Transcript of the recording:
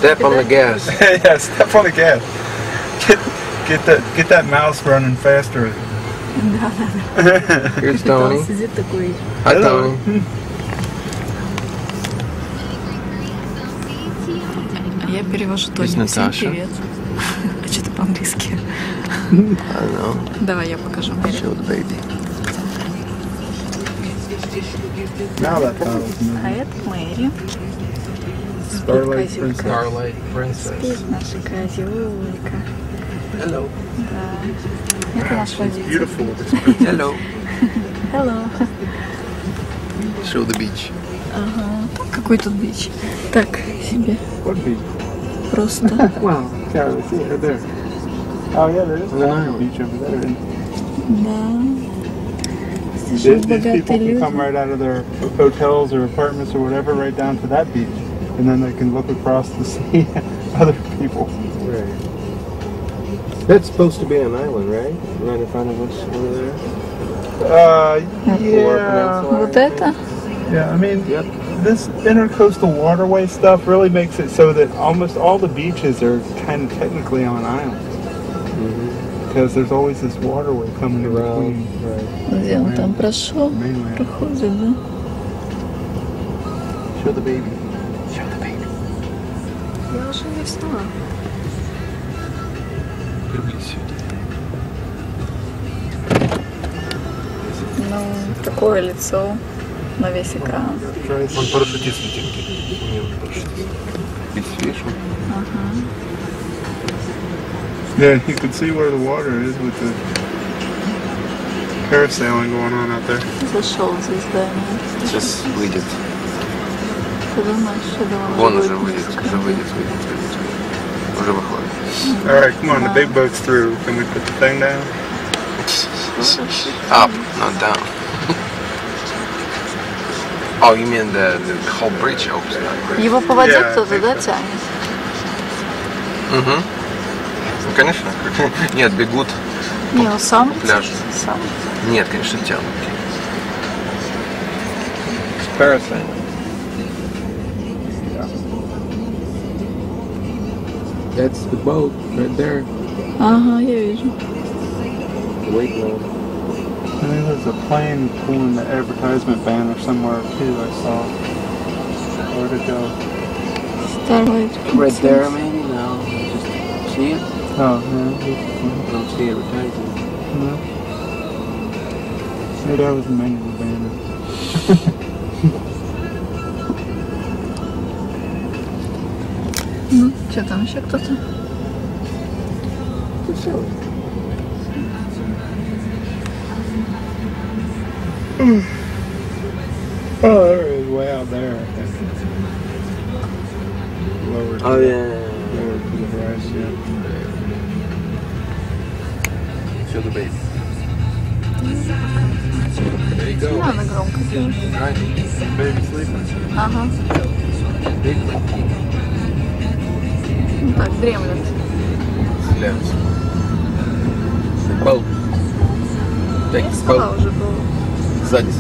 Step on the gas. Yeah, step on the gas. Get that mouse running faster. Here's Tony. Сидит такой. Hi, Tony. Я перевожу Тони. Всем привет. А что-то по-английски. I don't know. Давай я покажу. Show the baby. Now that bottle's А moving. это Мэри. Starlight Козюлька. Princess. Starlight Princess. Спит наша козюлька. Hello. Да. Это наш водитель. Beautiful. Hello. Hello. Show the beach. Ага. Какой тут бич? Так, себе. What beach? Просто. Wow. Yeah, I see it right there. Oh yeah, there is a beach over there. Да. Здесь живут These people богатые can come люди. right out of their hotels or apartments or whatever right down to that beach. And then they can look across to see other people. Right. That's supposed to be an island, right? Right in front of us over there. Yeah. Вот это? Yeah, I mean, Yep. this intercoastal waterway stuff really makes it so that almost all the beaches are kind of technically on islands. Because there's always this waterway coming Around. in between. Right. Где он там прошел? Mainland. Проходит, да? Show the baby. Show the baby. Я уже не встала. Ну, такое лицо на весь экран. Он парашютист на тимке. У него парашютист. He's fishing. Yeah, you can see where the water is with the parasailing going on out there. Зашел за здание. Сейчас выйдет. Ты думаешь, что думала, Вон будет уже выйдет, музыка? уже выйдет. Уже выходит. All right, come on, the big boat's through. Can we put the thing down? Up, not down. Oh, you mean the whole bridge opens up? Его по воде Yeah, кто-то, I да, think so. тянет? Угу. Ну, конечно. Нет, бегут. Не, он сам Пляж. сам. Нет, конечно, тянут. It's parasailing. That's the boat right there. Ага, я вижу. Wait now. I think there's a plane pulling the advertisement banner somewhere too, I saw. Where'd it go? Starlight Right there, Princess. maybe? No. Just see it? Oh, yeah. Don't see advertising. No. Maybe that was the manual banner. Ну, что там еще кто-то? Oh, there it is, way out there, I think. Lower to Oh, the, yeah. lower to the horizon, yeah. Show the baby. There you go. Надо громко. Right. Baby sleeping. Ага. Big Ну так, дремлет. left. The boat. Take the Спала boat. уже было. Сзади.